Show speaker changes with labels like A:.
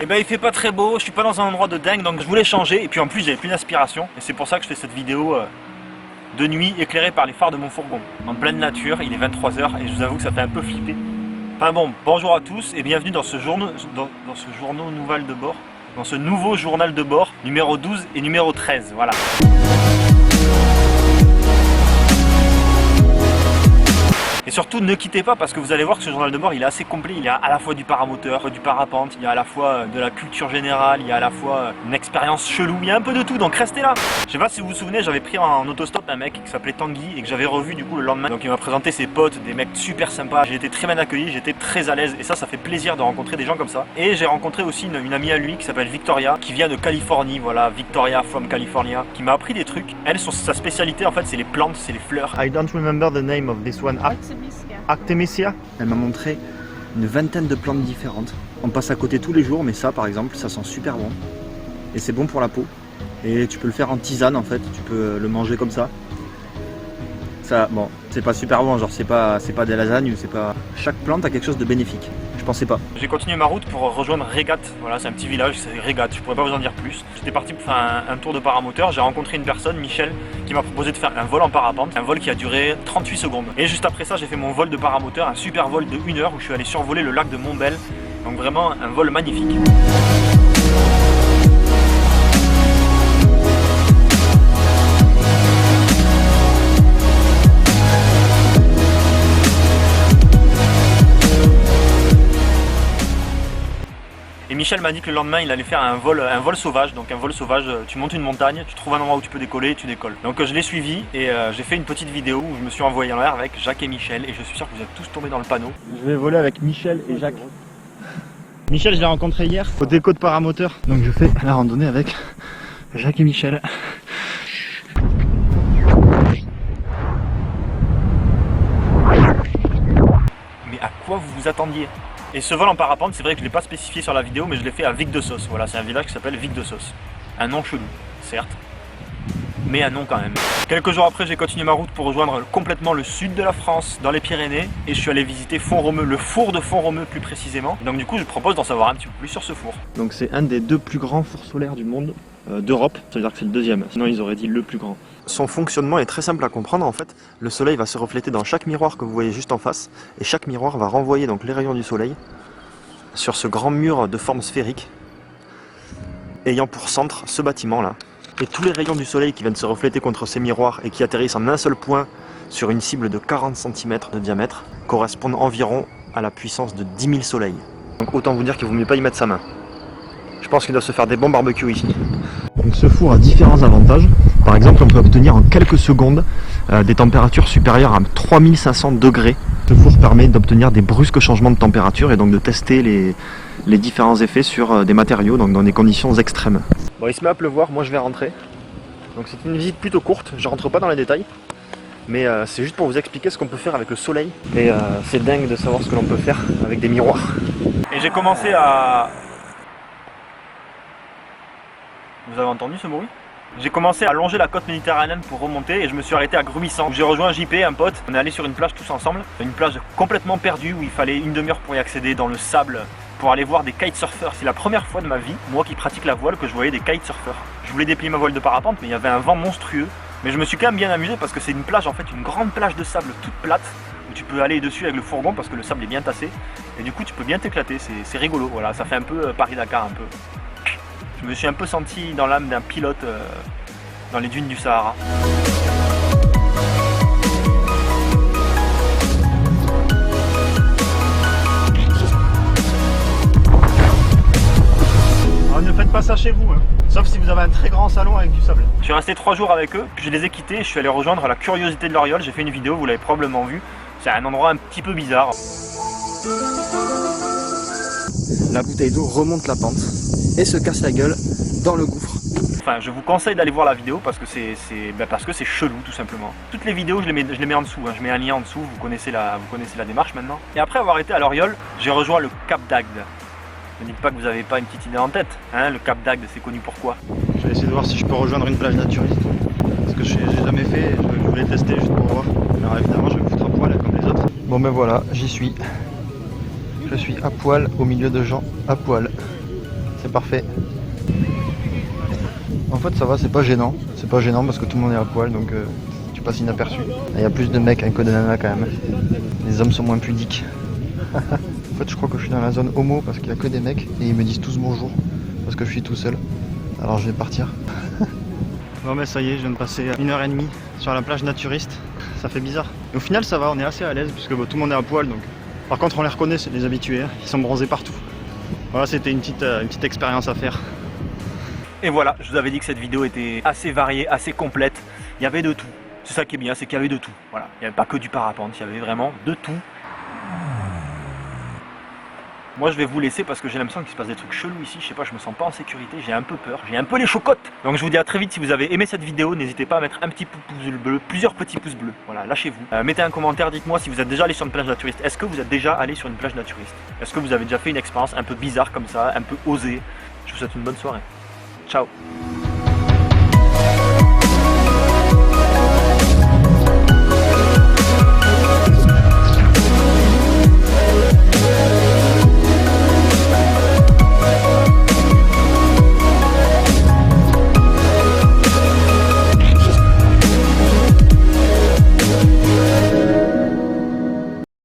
A: Et ben il fait pas très beau, je suis pas dans un endroit de dingue, donc je voulais changer. Et puis en plus j'avais plus d'inspiration. Et c'est pour ça que je fais cette vidéo de nuit éclairée par les phares de mon fourgon. En pleine nature, il est 23 h et je vous avoue que ça fait un peu flipper. Enfin bon, bonjour à tous et bienvenue dans ce journal nouvel de bord. Dans ce nouveau journal de bord, numéro 12 et numéro 13, voilà. Et surtout ne quittez pas parce que vous allez voir que ce journal de bord il est assez complet. Il y a à la fois du paramoteur, du parapente, il y a à la fois de la culture générale, il y a à la fois une expérience chelou, il y a un peu de tout, donc restez là. Je sais pas si vous vous souvenez, j'avais pris en autostop un mec qui s'appelait Tanguy et que j'avais revu du coup le lendemain. Donc il m'a présenté ses potes, des mecs super sympas, j'ai été très bien accueilli, j'étais très à l'aise et ça fait plaisir de rencontrer des gens comme ça. Et j'ai rencontré aussi une amie à lui qui s'appelle Victoria, qui vient de Californie, voilà, Victoria from California, qui m'a appris des trucs. Elle, sa spécialité en fait c'est les plantes, c'est les fleurs. I don't remember the name of this one. Artemisia. Elle m'a montré une vingtaine de plantes différentes. On passe à côté tous les jours, mais ça par exemple, ça sent super bon. Et c'est bon pour la peau. Et tu peux le faire en tisane en fait, tu peux le manger comme ça. Ça, bon, c'est pas super bon, genre c'est pas des lasagnes, c'est pas... Chaque plante a quelque chose de bénéfique. Je pensais pas. J'ai continué ma route pour rejoindre Regat. Voilà, c'est un petit village, c'est Regat, je pourrais pas vous en dire plus. J'étais parti pour faire un tour de paramoteur, j'ai rencontré une personne, Michel, qui m'a proposé de faire un vol en parapente, un vol qui a duré 38 secondes. Et juste après ça, j'ai fait mon vol de paramoteur, un super vol de 1 heure où je suis allé survoler le lac de Montbel. Donc vraiment un vol magnifique. Et Michel m'a dit que le lendemain il allait faire un vol sauvage. Donc un vol sauvage, tu montes une montagne, tu trouves un endroit où tu peux décoller et tu décolles. Donc je l'ai suivi et j'ai fait une petite vidéo où je me suis envoyé en l'air avec Jacques et Michel. Et je suis sûr que vous êtes tous tombés dans le panneau. Je vais voler avec Michel et Jacques. Michel je l'ai rencontré hier au déco de paramoteur. Donc je fais la randonnée avec Jacques et Michel. Mais à quoi vous vous attendiez ? Et ce vol en parapente, c'est vrai que je ne l'ai pas spécifié sur la vidéo, mais je l'ai fait à Vic-de-Sauce. Voilà, c'est un village qui s'appelle Vic-de-Sauce. Un nom chelou, certes, mais un nom quand même. Quelques jours après, j'ai continué ma route pour rejoindre complètement le sud de la France, dans les Pyrénées, et je suis allé visiter Font-Romeu, le four de Font-Romeu plus précisément. Et donc du coup, je propose d'en savoir un petit peu plus sur ce four. Donc c'est un des 2 plus grands fours solaires du monde, d'Europe, ça veut dire que c'est le 2e, sinon ils auraient dit le plus grand. Son fonctionnement est très simple à comprendre en fait. Le soleil va se refléter dans chaque miroir que vous voyez juste en face et chaque miroir va renvoyer donc les rayons du soleil sur ce grand mur de forme sphérique ayant pour centre ce bâtiment là. Et tous les rayons du soleil qui viennent se refléter contre ces miroirs et qui atterrissent en un seul point sur une cible de 40 cm de diamètre correspondent environ à la puissance de 10 000 soleils. Donc autant vous dire qu'il vaut mieux pas y mettre sa main. Je pense qu'il doit se faire des bons barbecues ici. Donc ce four a différents avantages. Par exemple, on peut obtenir en quelques secondes des températures supérieures à 3500 degrés. Ce four permet d'obtenir des brusques changements de température et donc de tester les différents effets sur des matériaux, donc dans des conditions extrêmes. Bon, il se met à pleuvoir, moi je vais rentrer. Donc c'est une visite plutôt courte, je rentre pas dans les détails. Mais c'est juste pour vous expliquer ce qu'on peut faire avec le soleil. Et c'est dingue de savoir ce que l'on peut faire avec des miroirs. Et j'ai commencé à... Vous avez entendu ce bruit ? J'ai commencé à longer la côte méditerranéenne pour remonter et je me suis arrêté à Grumissant. J'ai rejoint JP, un pote. On est allé sur une plage tous ensemble. Une plage complètement perdue où il fallait une demi-heure pour y accéder dans le sable pour aller voir des kitesurfers. C'est la première fois de ma vie, moi qui pratique la voile, que je voyais des kitesurfers. Je voulais déplier ma voile de parapente mais il y avait un vent monstrueux. Mais je me suis quand même bien amusé parce que c'est une plage en fait, une grande plage de sable toute plate où tu peux aller dessus avec le fourgon parce que le sable est bien tassé. Et du coup tu peux bien t'éclater, c'est rigolo. Voilà, ça fait un peu Paris-Dakar un peu. Je me suis un peu senti dans l'âme d'un pilote dans les dunes du Sahara. Alors, ne faites pas ça chez vous, hein. Sauf si vous avez un très grand salon avec du sable. Je suis resté 3 jours avec eux, puis je les ai quittés et je suis allé rejoindre la Curiosité de l'Oriole. J'ai fait une vidéo, vous l'avez probablement vue. C'est un endroit un petit peu bizarre. La bouteille d'eau remonte la pente et se casse la gueule dans le gouffre. Enfin, je vous conseille d'aller voir la vidéo parce que c'est chelou tout simplement. Toutes les vidéos, je les mets en dessous, hein. Je mets un lien en dessous, vous connaissez la démarche maintenant. Et après avoir été à l'Oriole, j'ai rejoint le Cap d'Agde. Ne dites pas que vous n'avez pas une petite idée en tête, hein. Le Cap d'Agde, c'est connu pourquoi. Je vais essayer de voir si je peux rejoindre une plage naturiste. Parce que je n'ai jamais fait, je voulais tester juste pour voir. Alors évidemment, je vais me foutre à poil comme les autres. Bon ben voilà, j'y suis. Je suis à poil au milieu de gens à poil.
B: c'est parfait. En fait ça va, c'est pas gênant. C'est pas gênant parce que tout le monde est à poil, donc tu passes inaperçu. Il y a plus de mecs que de nanas quand même. Les hommes sont moins pudiques. En fait je crois que je suis dans la zone homo parce qu'il y a que des mecs et ils me disent tous bonjour parce que je suis tout seul. Alors je vais partir. Bon mais ça y est, je viens de passer 1h30 sur la plage naturiste. Ça fait bizarre. Et au final ça va, on est assez à l'aise puisque tout le monde est à poil donc. Par contre on les reconnaît, c'est les habitués, hein. Ils sont bronzés partout. Voilà, c'était une petite expérience à faire.
A: Et voilà, je vous avais dit que cette vidéo était assez variée, assez complète. Il y avait de tout. C'est ça qui est bien, c'est qu'il y avait de tout. Voilà, il n'y avait pas que du parapente, il y avait vraiment de tout. Moi je vais vous laisser parce que j'ai l'impression qu'il se passe des trucs chelous ici, je sais pas, je me sens pas en sécurité, j'ai un peu peur, j'ai un peu les chocottes. Donc je vous dis à très vite. Si vous avez aimé cette vidéo, n'hésitez pas à mettre un petit pouce bleu, plusieurs petits pouces bleus, voilà, lâchez-vous. Mettez un commentaire, dites-moi si vous êtes déjà allé sur une plage naturiste. Est-ce que vous êtes déjà allé sur une plage naturiste? Est-ce que vous avez déjà fait une expérience un peu bizarre comme ça, un peu osée? Je vous souhaite une bonne soirée. Ciao.